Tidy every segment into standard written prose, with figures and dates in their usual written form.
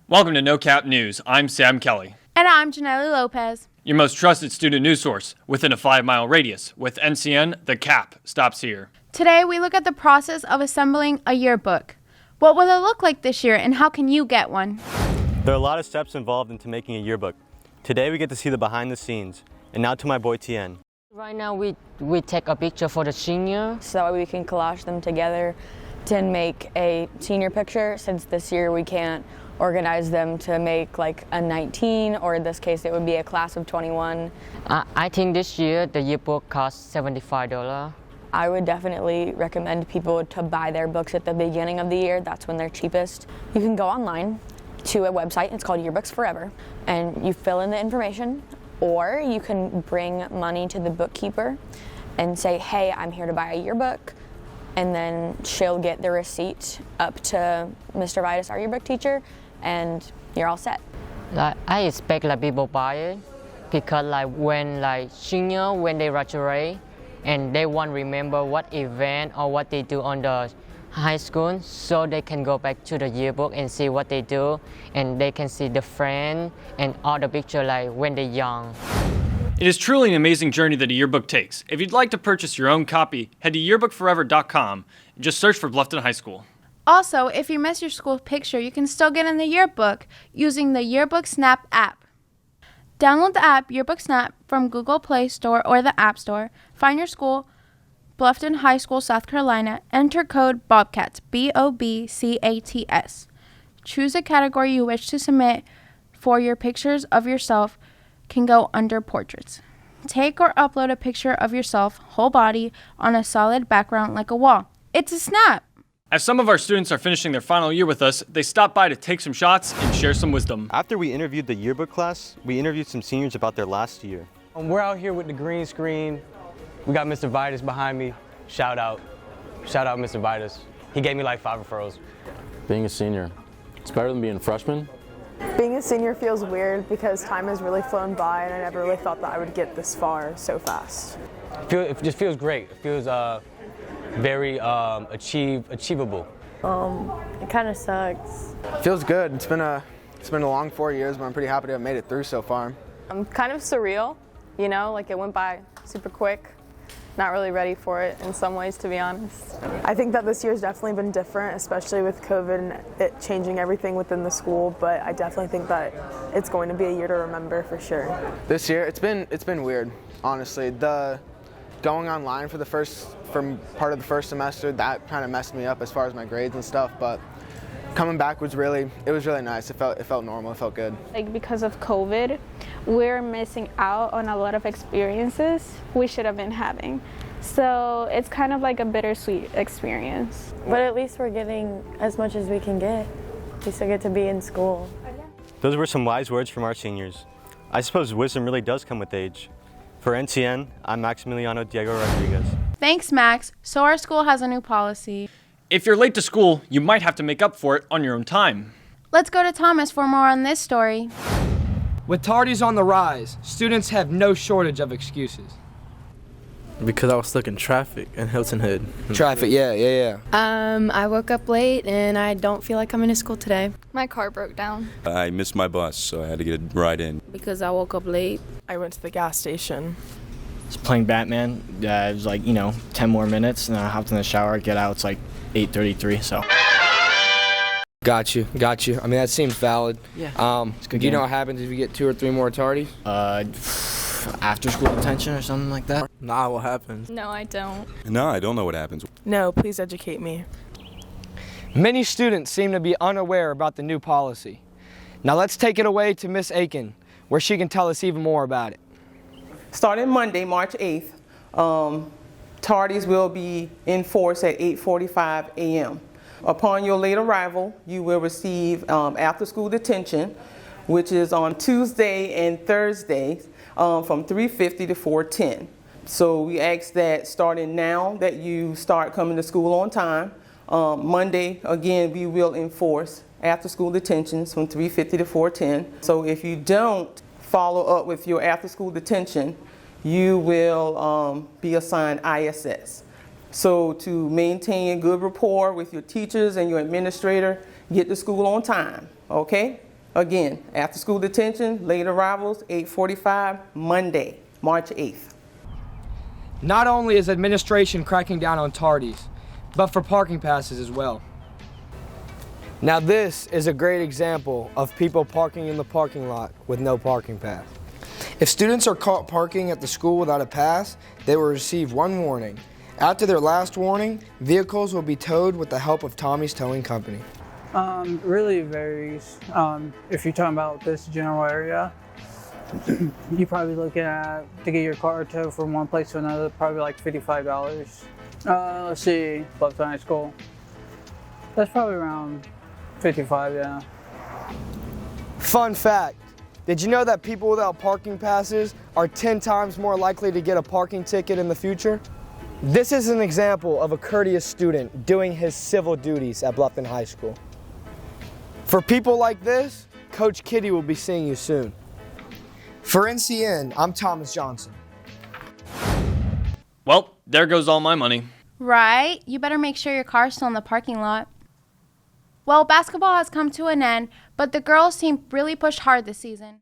Welcome to No Cap News. I'm Sam Kelly. And I'm Janelle Lopez. Your most trusted student news source within a 5-mile radius. With NCN, the cap stops here. Today we look at the process of assembling a yearbook. What will it look like this year and how can you get one? There are a lot of steps involved into making a yearbook. Today we get to see the behind the scenes. And now to my boy Tien. Right now we take a picture for the senior. So that way we can collage them together to make a senior picture, since this year we can't organize them to make like a 19, or in this case it would be a class of 21. I think this year the yearbook costs $75. I would definitely recommend people to buy their books at the beginning of the year. That's when they're cheapest. You can go online to a website, it's called Yearbooks Forever, and you fill in the information, or you can bring money to the bookkeeper and say, hey, I'm here to buy a yearbook, and then she'll get the receipt up to Mr. Vitus, our yearbook teacher, and you're all set. I expect people buy it because when senior, when they graduate and they want to remember what event or what they do on the high school, so they can go back to the yearbook and see what they do, and they can see the friend and all the picture when they're young. It is truly an amazing journey that a yearbook takes. If you'd like to purchase your own copy, head to yearbookforever.com and just search for Bluffton High School. Also, if you miss your school picture, you can still get in the yearbook using the Yearbook Snap app. Download the app Yearbook Snap from Google Play Store or the App Store. Find your school, Bluffton High School, South Carolina. Enter code BOBCATS, BOBCATS. Choose a category you wish to submit for your pictures of yourself. Can go under portraits. Take or upload a picture of yourself, whole body, on a solid background like a wall. It's a snap! As some of our students are finishing their final year with us, they stopped by to take some shots and share some wisdom. After we interviewed the yearbook class, we interviewed some seniors about their last year. We're out here with the green screen. We got Mr. Vitus behind me. Shout out Mr. Vitus. He gave me 5 referrals. Being a senior, it's better than being a freshman. Being a senior feels weird because time has really flown by and I never really thought that I would get this far so fast. It just feels great. It feels very achievable. It kind of sucks. Feels good. It's been a long 4 years, but I'm pretty happy to have made it through so far. Kind of surreal, it went by super quick. Not really ready for it in some ways, to be honest. I think that this year's definitely been different, especially with COVID and it changing everything within the school, but I definitely think that it's going to be a year to remember for sure. This year, it's been weird, honestly. The going online for part of the first semester, that kind of messed me up as far as my grades and stuff, but coming back was really nice. It felt normal, it felt good. Because of COVID, we're missing out on a lot of experiences we should have been having. So it's kind of like a bittersweet experience. But at least we're getting as much as we can get. We still get to be in school. Those were some wise words from our seniors. I suppose wisdom really does come with age. For NCN, I'm Maximiliano Diego Rodriguez. Thanks, Max. So our school has a new policy. If you're late to school, you might have to make up for it on your own time. Let's go to Thomas for more on this story. With tardies on the rise, students have no shortage of excuses. Because I was stuck in traffic in Hilton Head. Traffic, yeah. I woke up late and I don't feel like coming to school today. My car broke down. I missed my bus, so I had to get a ride in. Because I woke up late. I went to the gas station. Just playing Batman. It was 10 more minutes, and then I hopped in the shower, get out, it's 8:33, so. Got you. I mean, that seems valid. Yeah. Do you know what happens if you get 2 or 3 more tardies? After school detention or something like that? Nah, what happens? No, I don't. No, I don't know what happens. No, please educate me. Many students seem to be unaware about the new policy. Now let's take it away to Miss Aiken, where she can tell us even more about it. Starting Monday, March 8th, tardies will be in force at 8:45 a.m. Upon your late arrival, you will receive after-school detention, which is on Tuesday and Thursdays from 3:50 to 4:10. So we ask that starting now that you start coming to school on time. Monday, again, we will enforce after-school detentions from 3:50 to 4:10. So if you don't follow up with your after-school detention, you will be assigned ISS. So to maintain a good rapport with your teachers and your administrator, get to school on time, okay? Again, after school detention, late arrivals, 8:45, Monday, March 8th. Not only is administration cracking down on tardies, but for parking passes as well. Now this is a great example of people parking in the parking lot with no parking pass. If students are caught parking at the school without a pass, they will receive one warning. After their last warning, vehicles will be towed with the help of Tommy's Towing Company. Really varies. If you're talking about this general area, you're probably looking at, to get your car towed from one place to another, probably like $55. Let's see, Bluffton High School. That's probably around 55, yeah. Fun fact, did you know that people without parking passes are 10 times more likely to get a parking ticket in the future? This is an example of a courteous student doing his civil duties at Bluffton High School. For people like this, Coach Kitty will be seeing you soon. For NCN, I'm Thomas Johnson. Well, there goes all my money. Right? You better make sure your car's still in the parking lot. Well, basketball has come to an end, but the girls' team really pushed hard this season.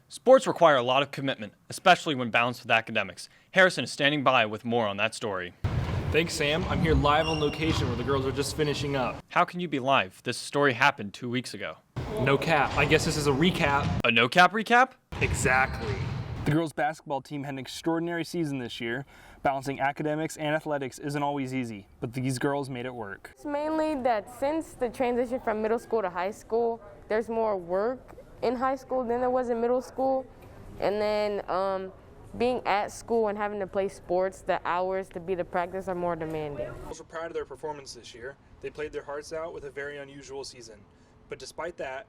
Sports require a lot of commitment, especially when balanced with academics. Harrison is standing by with more on that story. Thanks, Sam. I'm here live on location where the girls are just finishing up. How can you be live? This story happened 2 weeks ago. No cap. I guess this is a recap. A no cap recap? Exactly. The girls' basketball team had an extraordinary season this year. Balancing academics and athletics isn't always easy, but these girls made it work. It's mainly that since the transition from middle school to high school, there's more work in high school than there was in middle school. And then being at school and having to play sports, the hours to be the practice are more demanding. The girls were proud of their performance this year. They played their hearts out with a very unusual season. But despite that,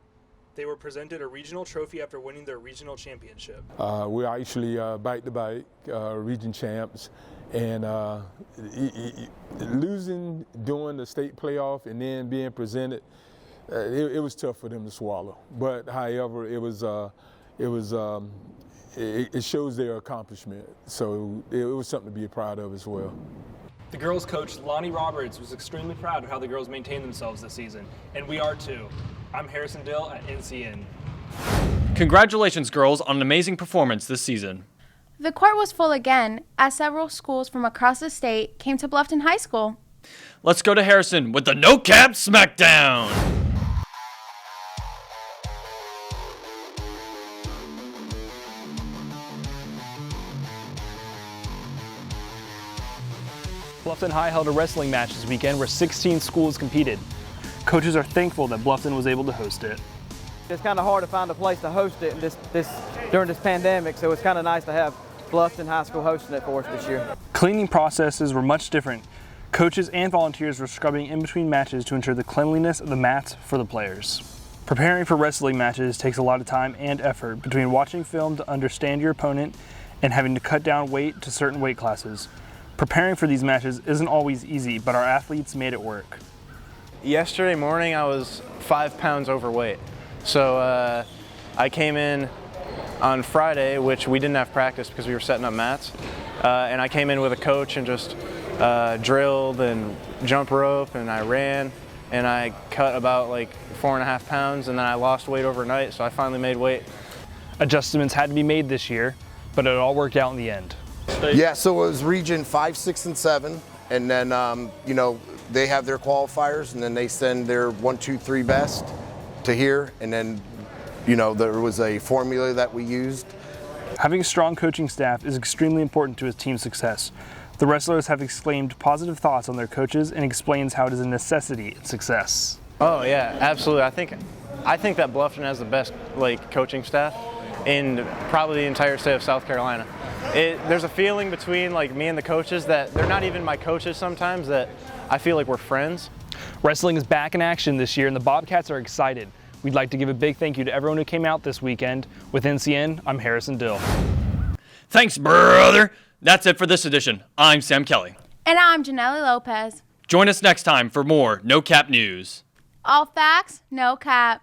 they were presented a regional trophy after winning their regional championship. We're actually back-to-back region champs, and losing during the state playoff and then being presented, it was tough for them to swallow. But however, it shows their accomplishment, so it was something to be proud of as well. The girls' coach, Lonnie Roberts, was extremely proud of how the girls maintained themselves this season, and we are too. I'm Harrison Dill at NCN. Congratulations, girls, on an amazing performance this season. The court was full again, as several schools from across the state came to Bluffton High School. Let's go to Harrison with the No Cap Smackdown. Bluffton High held a wrestling match this weekend where 16 schools competed. Coaches are thankful that Bluffton was able to host it. It's kind of hard to find a place to host it during this pandemic, so it's kind of nice to have Bluffton High School hosting it for us this year. Cleaning processes were much different. Coaches and volunteers were scrubbing in between matches to ensure the cleanliness of the mats for the players. Preparing for wrestling matches takes a lot of time and effort between watching film to understand your opponent and having to cut down weight to certain weight classes. Preparing for these matches isn't always easy, but our athletes made it work. Yesterday morning I was 5 pounds overweight. So I came in on Friday, which we didn't have practice because we were setting up mats. And I came in with a coach and just drilled and jump rope, and I ran, and I cut about like 4.5 pounds, and then I lost weight overnight, so I finally made weight. Adjustments had to be made this year, but it all worked out in the end. Yeah, so it was region 5, 6, and 7, and then they have their qualifiers, and then they send their 1, 2, 3 best to here, and then there was a formula that we used. Having a strong coaching staff is extremely important to a team's success. The wrestlers have exclaimed positive thoughts on their coaches and explains how it is a necessity in success. Oh yeah, absolutely. I think that Bluffton has the best coaching staff in probably the entire state of South Carolina. There's a feeling between me and the coaches that they're not even my coaches sometimes, that I feel like we're friends. Wrestling is back in action this year and the Bobcats are excited. We'd like to give a big thank you to everyone who came out this weekend. With NCN, I'm Harrison Dill. Thanks, brother. That's it for this edition. I'm Sam Kelly. And I'm Janelle Lopez. Join us next time for more No Cap News. All facts, no cap.